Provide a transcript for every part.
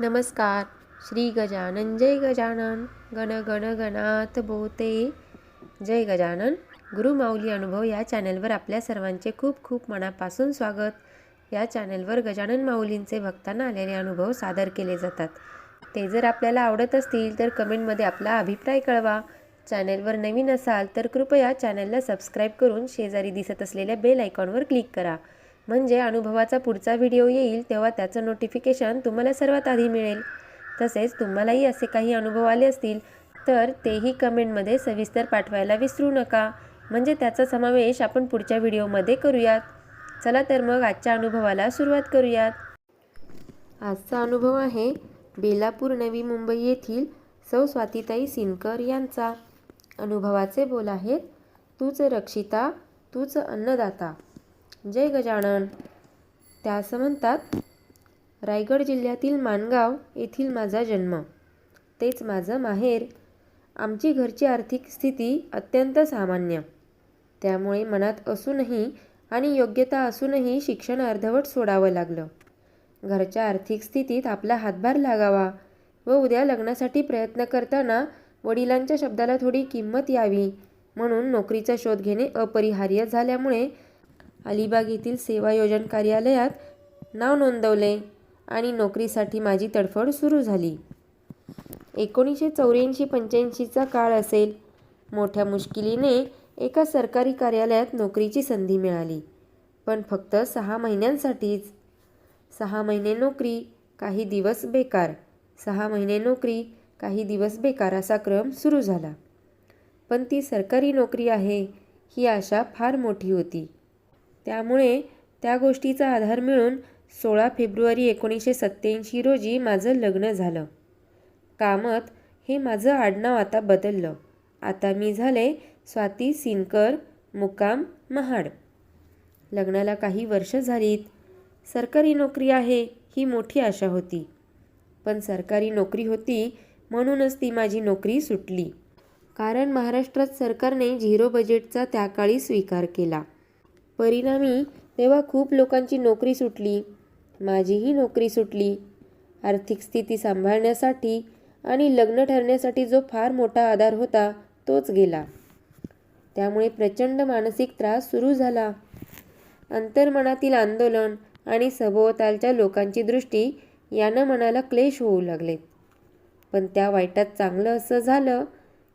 नमस्कार. श्री गजानन जय गजानन. गण गण गणात बोते. जय गजानन. गुरुमाऊली अनुभव या चॅनलवर आपल्या सर्वांचे खूप खूप मनापासून स्वागत. या चॅनलवर गजानन माऊलींचे भक्तांना आलेले अनुभव सादर केले जातात. ते जर आपल्याला आवडत असतील तर कमेंटमध्ये आपला अभिप्राय कळवा. चॅनलवर नवीन असाल तर कृपया चॅनलला सबस्क्राईब करून शेजारी दिसत असलेल्या बेल आयकॉनवर क्लिक करा. म्हणजे अनुभवाचा पुढचा व्हिडिओ येईल तेव्हा त्याचं नोटिफिकेशन तुम्हाला सर्वात आधी मिळेल. तसेच तुम्हालाही असे काही अनुभव आले असतील तर तेही कमेंटमध्ये सविस्तर पाठवायला विसरू नका. म्हणजे त्याचा समावेश आपण पुढच्या व्हिडिओमध्ये करूयात. चला तर मग आजच्या अनुभवाला सुरुवात करूयात. आजचा अनुभव आहे बेलापूर नवी मुंबई येथील सौ स्वातीताई सिनकर यांचा. अनुभवाचे बोल आहेत, तूच रक्षिता, तूच अन्नदाता. जय गजानन. त्या असं म्हणतात, रायगड जिल्ह्यातील माणगाव येथील माझा जन्म, तेच माझं माहेर. आमची घरची आर्थिक स्थिती अत्यंत सामान्य. त्यामुळे मनात असूनही आणि योग्यता असूनही शिक्षण अर्धवट सोडावं लागलं. घरच्या आर्थिक स्थितीत आपला हातभार लागावा व उद्या लग्नासाठी प्रयत्न करताना वडिलांच्या शब्दाला थोडी किंमत यावी म्हणून नोकरीचा शोध घेणे अपरिहार्य झाल्यामुळे अलिबाग येथील सेवायोजन कार्यालयात नाव नोंदवले आणि नोकरीसाठी माझी तडफड सुरू झाली. 1984-85चा काळ असेल. मोठ्या मुश्किलीने एका सरकारी कार्यालयात नोकरीची संधी मिळाली, पण फक्त 6 महिन्यांसाठीच. 6 महिने नोकरी, काही दिवस बेकार. 6 महिने नोकरी, काही दिवस बेकार असा क्रम सुरू झाला. पण ती सरकारी नोकरी आहे ही आशा फार मोठी होती. त्यामुळे त्या गोष्टीचा आधार मिळून 16 फेब्रुवारी 1987 रोजी माझं लग्न झालं. कामत हे माझं आडनाव आता बदललं. आता मी झाले स्वाती सिनकर, मुक्काम महाड. लग्नाला काही वर्ष झालीत. सरकारी नोकरी आहे ही मोठी आशा होती. पण सरकारी नोकरी होती म्हणूनच ती माझी नोकरी सुटली. कारण महाराष्ट्रात सरकारने 0 बजेटचा त्याकाळी स्वीकार केला. परिणामी तेव्हा खूप लोकांची नोकरी सुटली. माझीही नोकरी सुटली. आर्थिक स्थिती सांभाळण्यासाठी आणि लग्न ठरण्यासाठी जो फार मोठा आधार होता तोच गेला. त्यामुळे प्रचंड मानसिक त्रास सुरू झाला. अंतर्मनातील आंदोलन आणि सभोवतालच्या लोकांची दृष्टी यानं मनाला क्लेश होऊ लागलेत. पण त्या वाईटात चांगलं असं झालं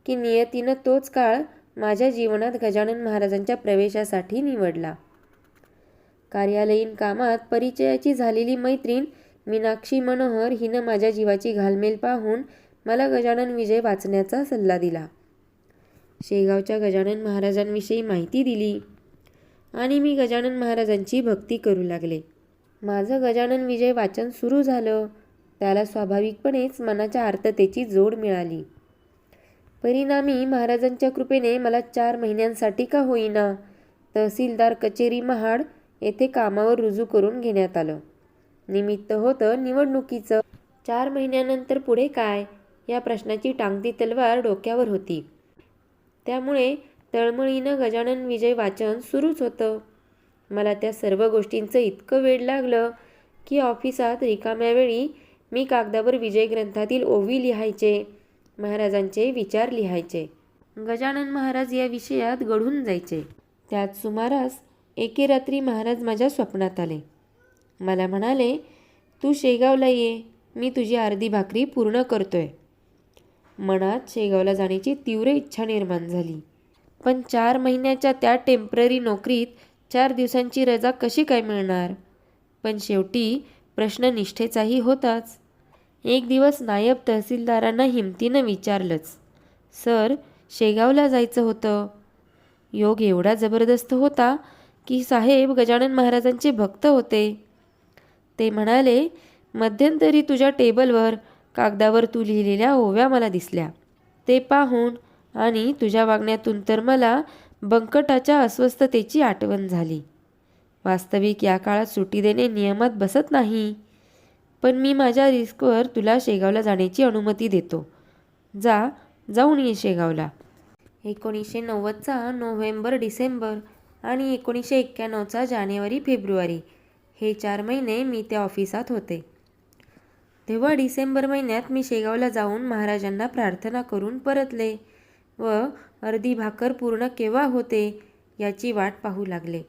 की नियतीनं तोच काळ माझ्या जीवनात गजानन महाराजांच्या प्रवेशासाठी निवडला. कार्यालयीन कामात परिचयाची झालेली मैत्रीण मीनाक्षी मनोहर हिनं माझ्या जीवाची घालमेल पाहून मला गजानन विजय वाचण्याचा सल्ला दिला. शेगावच्या गजानन महाराजांविषयी माहिती दिली आणि मी गजानन महाराजांची भक्ती करू लागले. माझं गजानन विजय वाचन सुरू झालं. त्याला स्वाभाविकपणेच मनाच्या आर्ततेची जोड मिळाली. परिणामी महाराजांच्या कृपेने मला 4 महिन्यांसाठी का होईना तहसीलदार कचेरी महाड येथे कामावर रुजू करून घेण्यात आलं. निमित्त होतं निवडणुकीचं. 4 महिन्यानंतर पुढे काय या प्रश्नाची टांगती तलवार डोक्यावर होती. त्यामुळे तळमळीनं गजानन विजय वाचन सुरूच होतं. मला त्या सर्व गोष्टींचं इतकं वेड लागलं की ऑफिसात रिकाम्या वेळी मी कागदावर विजय ग्रंथातील ओवी लिहायचे, महाराजांचे विचार लिहायचे. गजानन महाराज या विषयात गढून जायचे. त्याच सुमारास एके रात्री महाराज माझ्या स्वप्नात आले. मला म्हणाले, तू शेगावला ये, मी तुझी अर्धी भाकरी पूर्ण करतोय. मनात शेगावला जाण्याची तीव्र इच्छा निर्माण झाली. पण 4 महिन्याच्या त्या टेम्पररी नोकरीत 4 दिवसांची रजा कशी काय मिळणार. पण शेवटी प्रश्न निष्ठेचाही होताच. एक दिवस नायब तहसीलदारांना हिमतीनं विचारलंच, सर शेगावला जायचं होतं. योग एवढा जबरदस्त होता की साहेब गजानन महाराजांचे भक्त होते. ते म्हणाले, मध्यंतरी तुझ्या टेबलवर कागदावर तू लिहिलेल्या ओव्या मला दिसल्या. ते पाहून आणि तुझ्या वागण्यातून तर मला बंकटाच्या अस्वस्थतेची आठवण झाली. वास्तविक या काळात सुट्टी देणे नियमात बसत नाही. पण मी माझ्या रिस्कवर तुला शेगावला जाण्याची अनुमती देतो. जाऊन ये शेगावला. 1990चा नोव्हेंबर-डिसेंबर आणि 1991चा जानेवारी-फेब्रुवारी हे 4 महिने मी त्या ऑफिसात होते. तेव्हा डिसेंबर महिन्यात मी शेगावला जाऊन महाराजांना प्रार्थना करून परतले व अर्धी भाकर पूर्ण केव्हा होते याची वाट पाहू लागले.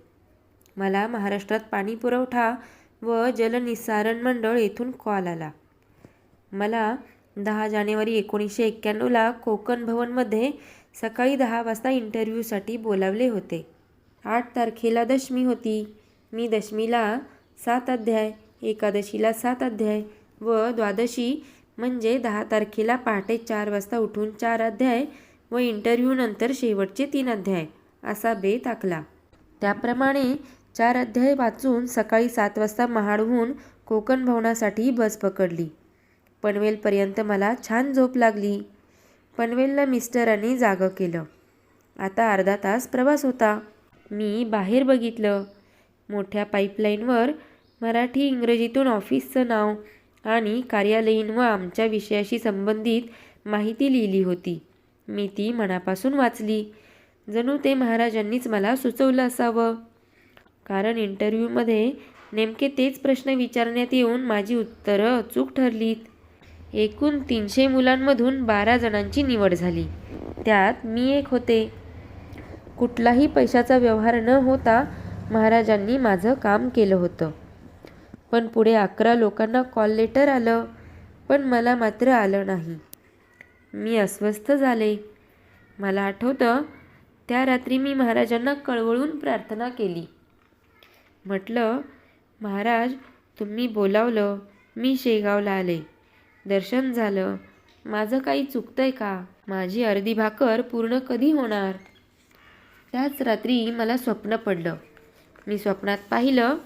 मला महाराष्ट्रात पाणी पुरवठा व जलनिस्सारण मंडळ येथून कॉल आला. मला 10 जानेवारी 1991ला कोकण भवनमध्ये सकाळी 10 वाजता इंटरव्ह्यूसाठी बोलावले होते. 8 तारखेला दशमी होती. मी दशमीला 7 अध्याय, एकादशीला 7 अध्याय व द्वादशी म्हणजे 10 तारखेला पहाटे 4 वाजता उठून 4 अध्याय व इंटरव्ह्यूनंतर शेवटचे 3 अध्याय असा बेत आखला. त्याप्रमाणे 4 अध्याय वाचून सकाळी 7 वाजता महाडहून कोकण भवनासाठी बस पकडली. पनवेलपर्यंत मला छान झोप लागली. पनवेलला मिस्टरांनी जागं केलं. आता अर्धा तास प्रवास होता. मी बाहेर बघितलं. मोठ्या पाईपलाईनवर मराठी इंग्रजीतून ऑफिसचं नाव आणि कार्यालयीन व आमच्या विषयाशी संबंधित माहिती लिहिली होती. मी ती मनापासून वाचली. जणू ते महाराजांनीच मला सुचवलं असावं. कारण इंटरव्ह्यूमध्ये नेमके तेच प्रश्न विचारण्यात येऊन माझी उत्तरं अचूक ठरलीत. एकूण 300 मुलांमधून 12 जणांची निवड झाली. त्यात मी एक होते. कुठलाही पैशाचा व्यवहार न होता महाराजांनी माझं काम केलं होतं. पण पुढे 11 लोकांना कॉल लेटर आलं, पण मला मात्र आलं नाही. मी अस्वस्थ झाले. मला आठवतं त्या रात्री मी महाराजांना कळवळून प्रार्थना केली. म्हटलं, महाराज तुम्ही बोलावलं, मी शेगावला आले, दर्शन झालं, माझं काही चुकतंय का? माझी अर्धी भाकर पूर्ण कधी होणार? त्याच रात्री मला स्वप्न पडलं. मी स्वप्नात पाहिलं,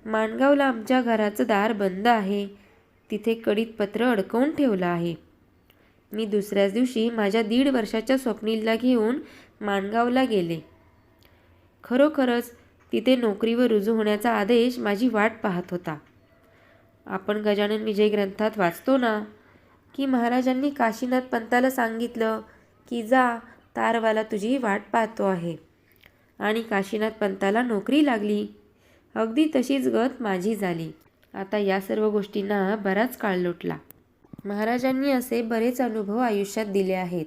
माणगावला आमच्या घराचं दार बंद आहे. तिथे कडीत पत्र अडकवून ठेवलं आहे. मी दुसऱ्याच दिवशी माझ्या 1.5 वर्षाच्या स्वप्नीलला घेऊन माणगावला गेले. खरोखरच तिथे नोकरीवर रुजू होण्याचा आदेश माझी वाट पाहत होता. आपण गजानन विजय ग्रंथात वाचतो ना की महाराजांनी काशीनाथ पंताला सांगितलं की जा, तारवाला तुझी वाट पाहतो आहे. आणि काशीनाथ पंताला नोकरी लागली. अगदी तशीच गत माझी झाली. आता या सर्व गोष्टींना बराच काळ लोटला. महाराजांनी असे बरेच अनुभव आयुष्यात दिले आहेत.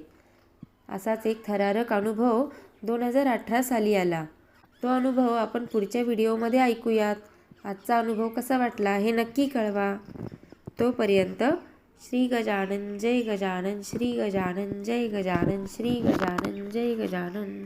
असाच एक थरारक अनुभव 2018 साली आला. तो अनुभव आपण पुढच्या व्हिडिओमध्ये ऐकूयात. आजचा अनुभव कसा वाटला हे नक्की कळवा. तोपर्यंत श्री गजानन जय गजानन, श्री गजानन जय गजानन, श्री गजानन जय गजानन.